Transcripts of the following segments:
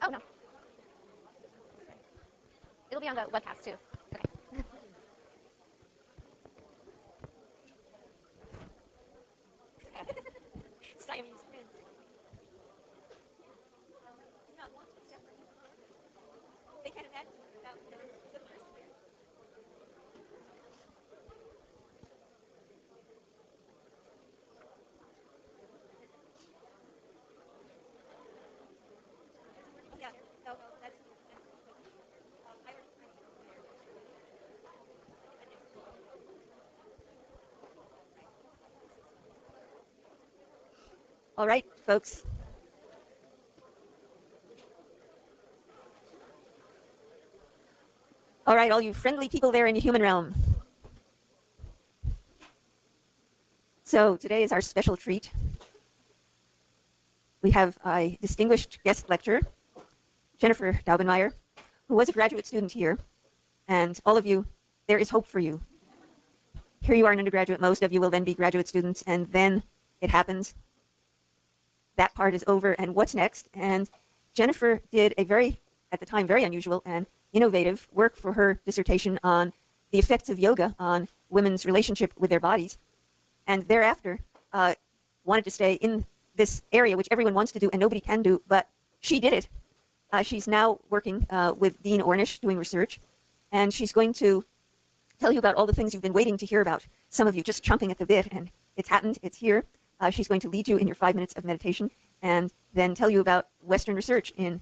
Oh, no. It'll be on the webcast, too. Okay. Siamese twins. They can't imagine without their siblings. Yeah, no, that's. All right, folks. All right, all you friendly people there in the human realm. So today is our special treat. We have a distinguished guest lecturer, Jennifer Daubenmeier, who was a graduate student here. And all of you, there is hope for you. Here you are an undergraduate. Most of you will then be graduate students. And then it happens. That part is over. And what's next? And Jennifer did a very, at the time, very unusual and innovative work for her dissertation on the effects of yoga on women's relationship with their bodies. And thereafter, wanted to stay in this area, which everyone wants to do and nobody can do, but she did it. She's now working with Dean Ornish doing research, and she's going to tell you about all the things you've been waiting to hear about. Some of you just chomping at the bit, and it's happened, it's here. She's going to lead you in your 5 minutes of meditation and then tell you about Western research in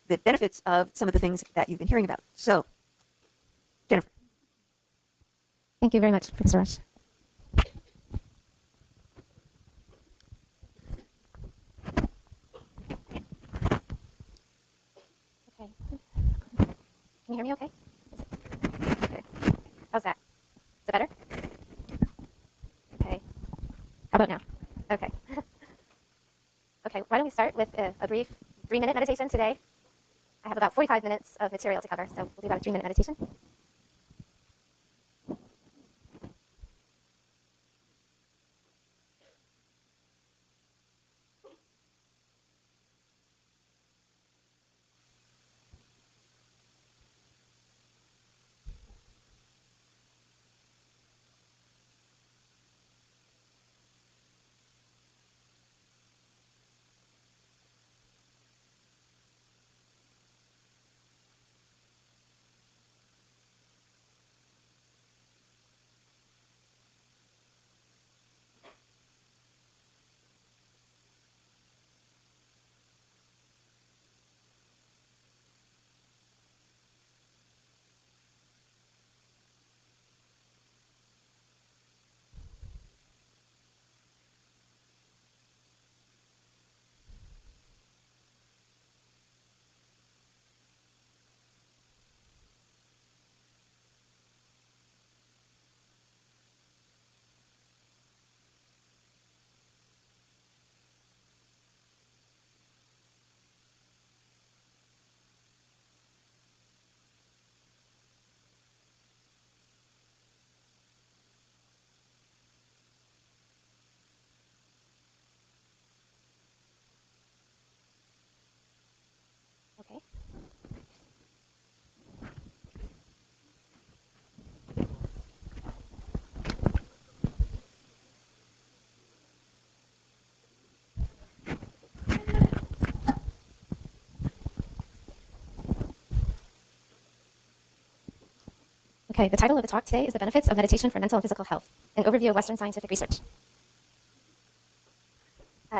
the benefits of some of the things that you've been hearing about. So, Jennifer. Thank you very much, Professor Rush. Okay. Can you hear me okay? Good. How's that? Is it better? Okay. How about now? Okay. Okay, why don't we start with a brief 3-minute meditation today. I have about 45 minutes of material to cover, so we'll do about a 3-minute meditation. Okay. Okay, the title of the talk today is The Benefits of Meditation for Mental and Physical Health, an overview of Western scientific research.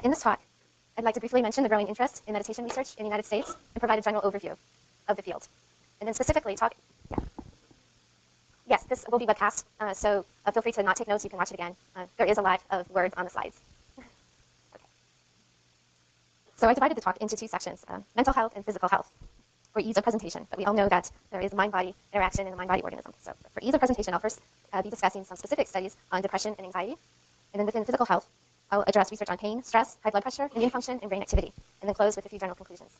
In this talk, I'd like to briefly mention the growing interest in meditation research in the United States and provide a general overview of the field. And then specifically talk, yeah. Yes, this will be webcast, so feel free to not take notes, you can watch it again. There is a lot of words on the slides. Okay. So I divided the talk into 2 sections, mental health and physical health, for ease of presentation. But we all know that there is mind-body interaction in the mind-body organism. So for ease of presentation, I'll first be discussing some specific studies on depression and anxiety. And then within physical health, I'll address research on pain, stress, high blood pressure, immune function, and brain activity. And then close with a few general conclusions.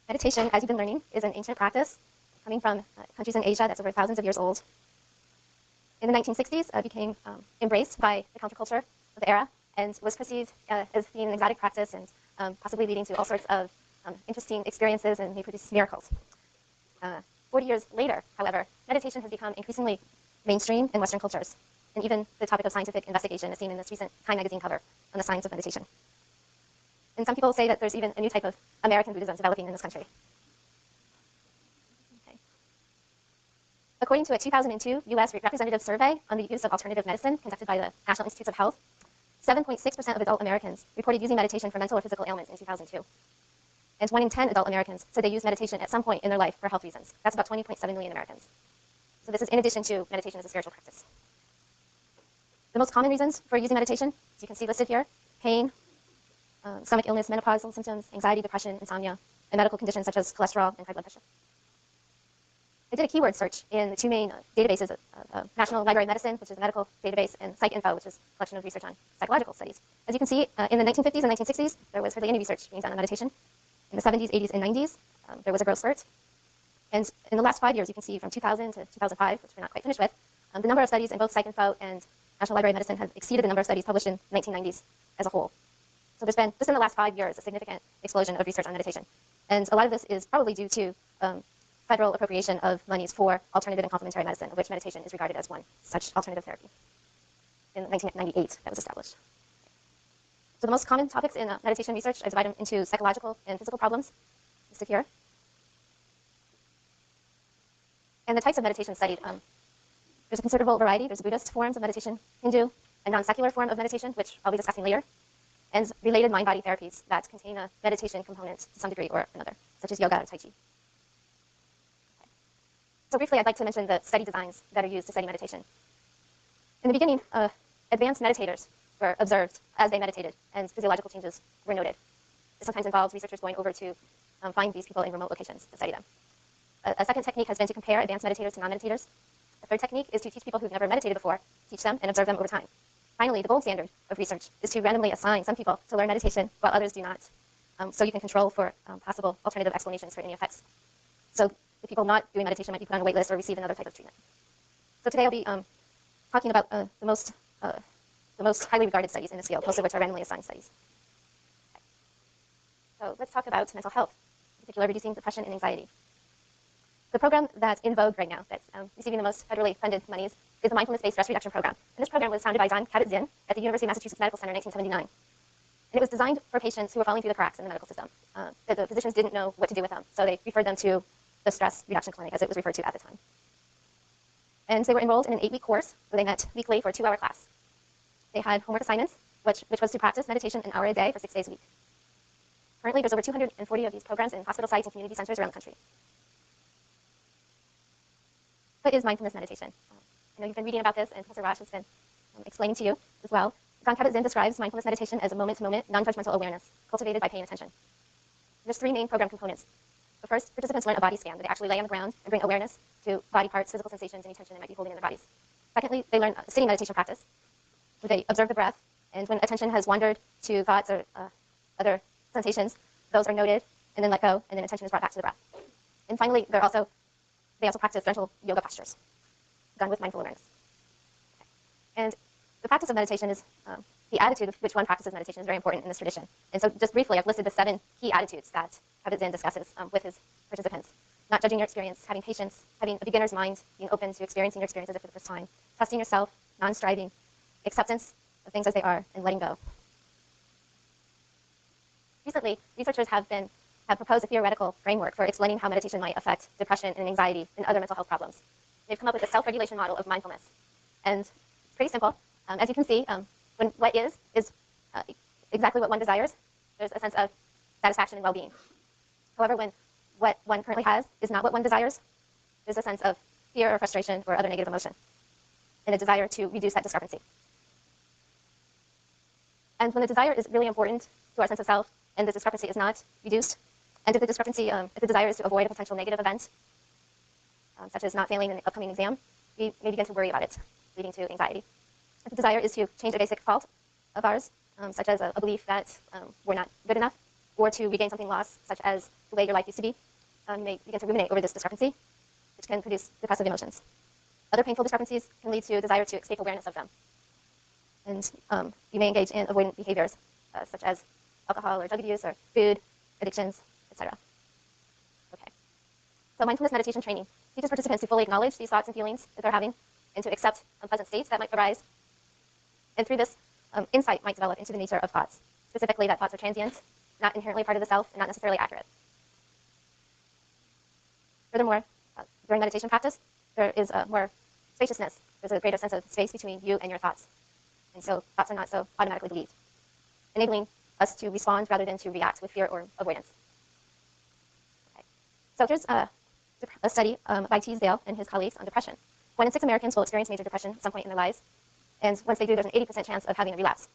Meditation, as you've been learning, is an ancient practice coming from countries in Asia that's over thousands of years old. In the 1960s, became embraced by the counterculture of the era and was perceived as being an exotic practice and possibly leading to all sorts of interesting experiences and may produce miracles. 40 years later, however, meditation has become increasingly mainstream in Western cultures, and even the topic of scientific investigation is seen in this recent Time magazine cover on the science of meditation. And some people say that there's even a new type of American Buddhism developing in this country. Okay. According to a 2002 U.S. representative survey on the use of alternative medicine conducted by the National Institutes of Health, 7.6% of adult Americans reported using meditation for mental or physical ailments in 2002. And 1 in 10 adult Americans said they used meditation at some point in their life for health reasons. That's about 20.7 million Americans. So this is in addition to meditation as a spiritual practice. The most common reasons for using meditation, as you can see listed here, pain, stomach illness, menopausal symptoms, anxiety, depression, insomnia, and medical conditions such as cholesterol and high blood pressure. I did a keyword search in the two main databases of National Library of Medicine, which is a medical database, and PsycInfo, which is a collection of research on psychological studies. As you can see, in the 1950s and 1960s, there was hardly any research being done on meditation. In the 70s, 80s, and 90s, there was a growth spurt. And in the last 5 years, you can see from 2000 to 2005, which we're not quite finished with, the number of studies in both PsycInfo and National Library of Medicine have exceeded the number of studies published in the 1990s as a whole. So there's been, just in the last 5 years, a significant explosion of research on meditation. And a lot of this is probably due to federal appropriation of monies for alternative and complementary medicine, of which meditation is regarded as one such alternative therapy. In 1998, that was established. So the most common topics in meditation research, I divide them into psychological and physical problems, listed here. And the types of meditation studied, there's a considerable variety. There's Buddhist forms of meditation, Hindu, a non-secular form of meditation, which I'll be discussing later, and related mind-body therapies that contain a meditation component to some degree or another, such as yoga or Tai Chi. Okay. So briefly, I'd like to mention the study designs that are used to study meditation. In the beginning, advanced meditators were observed as they meditated, and physiological changes were noted. This sometimes involves researchers going over to find these people in remote locations to study them. A second technique has been to compare advanced meditators to non-meditators. A third technique is to teach people who've never meditated before, teach them and observe them over time. Finally, the gold standard of research is to randomly assign some people to learn meditation while others do not, so you can control for possible alternative explanations for any effects. So the people not doing meditation might be put on a wait list or receive another type of treatment. So today I'll be talking about the most highly regarded studies in this field, most of which are randomly assigned studies. Okay. So let's talk about mental health, in particular reducing depression and anxiety. The program that's in vogue right now, that's receiving the most federally funded monies, is the Mindfulness-Based Stress Reduction Program. And this program was founded by Jon Kabat-Zinn at the University of Massachusetts Medical Center in 1979. And it was designed for patients who were falling through the cracks in the medical system. That the physicians didn't know what to do with them, so they referred them to the stress reduction clinic, as it was referred to at the time. And they were enrolled in an 8-week course where they met weekly for a 2-hour class. They had homework assignments, which was to practice meditation an hour a day for 6 days a week. Currently, there's over 240 of these programs in hospital sites and community centers around the country. What is mindfulness meditation? I know you've been reading about this, and Professor Raj has been explaining to you as well. Jon Kabat-Zinn describes mindfulness meditation as a moment-to-moment, non-judgmental awareness cultivated by paying attention. There's 3 main program components. The first, participants learn a body scan, where they actually lay on the ground and bring awareness to body parts, physical sensations, any tension they might be holding in their bodies. Secondly, they learn a sitting meditation practice, where they observe the breath, and when attention has wandered to thoughts or other sensations, those are noted and then let go, and then attention is brought back to the breath. And finally, they also practice gentle yoga postures, done with mindful awareness. Okay. And the practice of meditation is, the attitude of which one practices meditation is very important in this tradition. And so just briefly, I've listed the 7 key attitudes that Kabat-Zinn discusses with his participants. Not judging your experience, having patience, having a beginner's mind, being open to experiencing your experiences for the first time, trusting yourself, non-striving, acceptance of things as they are, and letting go. Recently, researchers have proposed a theoretical framework for explaining how meditation might affect depression and anxiety and other mental health problems. They've come up with a self-regulation model of mindfulness. And it's pretty simple. As you can see, when what is exactly what one desires, there's a sense of satisfaction and well-being. However, when what one currently has is not what one desires, there's a sense of fear or frustration or other negative emotion, and a desire to reduce that discrepancy. And when the desire is really important to our sense of self, and the discrepancy is not reduced, and if the desire is to avoid a potential negative event, such as not failing an upcoming exam, we may begin to worry about it, leading to anxiety. If the desire is to change a basic fault of ours, such as a belief that we're not good enough, or to regain something lost, such as the way your life used to be, you may begin to ruminate over this discrepancy, which can produce depressive emotions. Other painful discrepancies can lead to a desire to escape awareness of them. And you may engage in avoidant behaviors, such as alcohol or drug abuse or food, addictions, etc. Okay. So mindfulness meditation training teaches participants to fully acknowledge these thoughts and feelings that they're having and to accept unpleasant states that might arise. And through this, insight might develop into the nature of thoughts, specifically that thoughts are transient, not inherently part of the self, and not necessarily accurate. Furthermore, during meditation practice, there is more spaciousness. There's a greater sense of space between you and your thoughts. And so thoughts are not so automatically believed, enabling us to respond rather than to react with fear or avoidance. Okay. So here's a study by Teasdale and his colleagues on depression. 1 in 6 Americans will experience major depression at some point in their lives. And once they do, there's an 80% chance of having a relapse.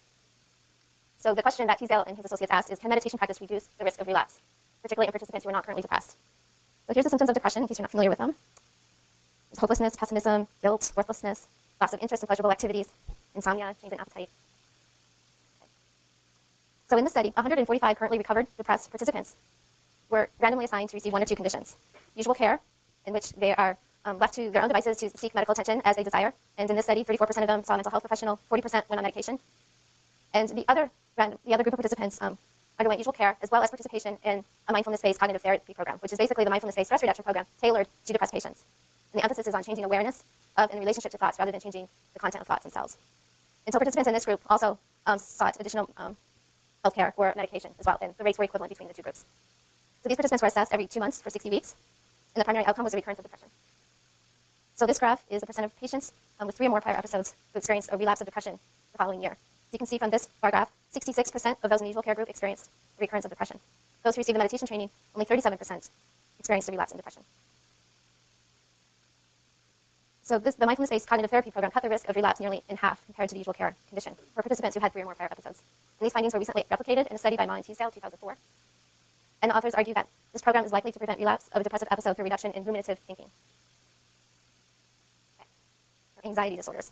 So the question that Teasdale and his associates asked is, can meditation practice reduce the risk of relapse, particularly in participants who are not currently depressed? So here's the symptoms of depression, in case you're not familiar with them. There's hopelessness, pessimism, guilt, worthlessness, loss of interest in pleasurable activities, insomnia, change in appetite. Okay. So in the study, 145 currently recovered depressed participants were randomly assigned to receive 1 of 2 conditions. Usual care, in which they are left to their own devices to seek medical attention as they desire. And in this study, 34% of them saw a mental health professional, 40% went on medication. And the other group of participants underwent usual care, as well as participation in a mindfulness-based cognitive therapy program, which is basically the mindfulness-based stress reduction program tailored to depressed patients. And the emphasis is on changing awareness of and relationship to thoughts rather than changing the content of thoughts themselves. And so participants in this group also sought additional health care or medication as well, and the rates were equivalent between the 2 groups. So these participants were assessed every 2 months for 60 weeks, and the primary outcome was a recurrence of depression. So this graph is the percent of patients with 3 or more prior episodes who experienced a relapse of depression the following year. So you can see from this bar graph, 66% of those in the usual care group experienced a recurrence of depression. Those who received the meditation training, only 37% experienced a relapse in depression. So the mindfulness-based cognitive therapy program cut the risk of relapse nearly in half compared to the usual care condition for participants who had 3 or more prior episodes. And these findings were recently replicated in a study by Ma and Teasdale, 2004. And the authors argue that this program is likely to prevent relapse of a depressive episode through reduction in ruminative thinking. Anxiety disorders.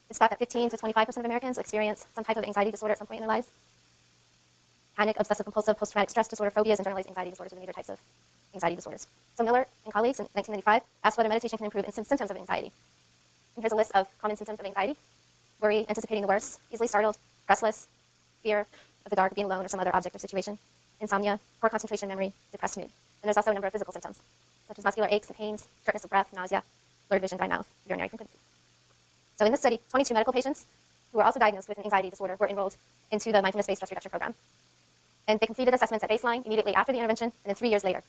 It's thought that 15 to 25% of Americans experience some type of anxiety disorder at some point in their lives. Panic, obsessive-compulsive, post-traumatic stress disorder, phobias, and generalized anxiety disorders are the major types of anxiety disorders. So Miller and colleagues in 1995 asked whether meditation can improve symptoms of anxiety. And here's a list of common symptoms of anxiety: worry, anticipating the worst, easily startled, restless, fear of the dark, being alone, or some other object or situation, insomnia, poor concentration, memory, depressed mood. And there's also a number of physical symptoms, such as muscular aches and pains, shortness of breath, nausea, blurred vision, dry mouth, urinary frequency. So in this study, 22 medical patients who were also diagnosed with an anxiety disorder were enrolled into the mindfulness-based stress reduction program. And they completed assessments at baseline, immediately after the intervention, and then 3 years later.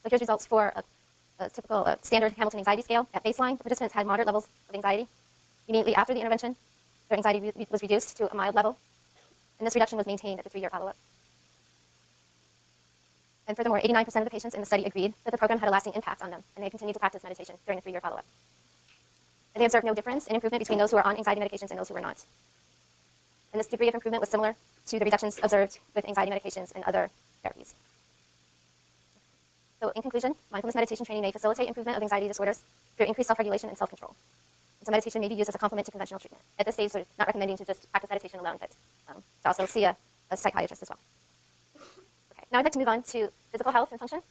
So here's results for a typical standard Hamilton anxiety scale. At baseline, the participants had moderate levels of anxiety. Immediately after the intervention, their anxiety was reduced to a mild level, and this reduction was maintained at the 3-year follow-up. And furthermore, 89% of the patients in the study agreed that the program had a lasting impact on them, and they continued to practice meditation during the 3-year follow-up. And they observed no difference in improvement between those who were on anxiety medications and those who were not. And this degree of improvement was similar to the reductions observed with anxiety medications and other therapies. So in conclusion, mindfulness meditation training may facilitate improvement of anxiety disorders through increased self-regulation and self-control. And so meditation may be used as a complement to conventional treatment. At this stage, we're not recommending to just practice meditation alone, but to also see a psychiatrist as well. Okay, now I'd like to move on to physical health and function.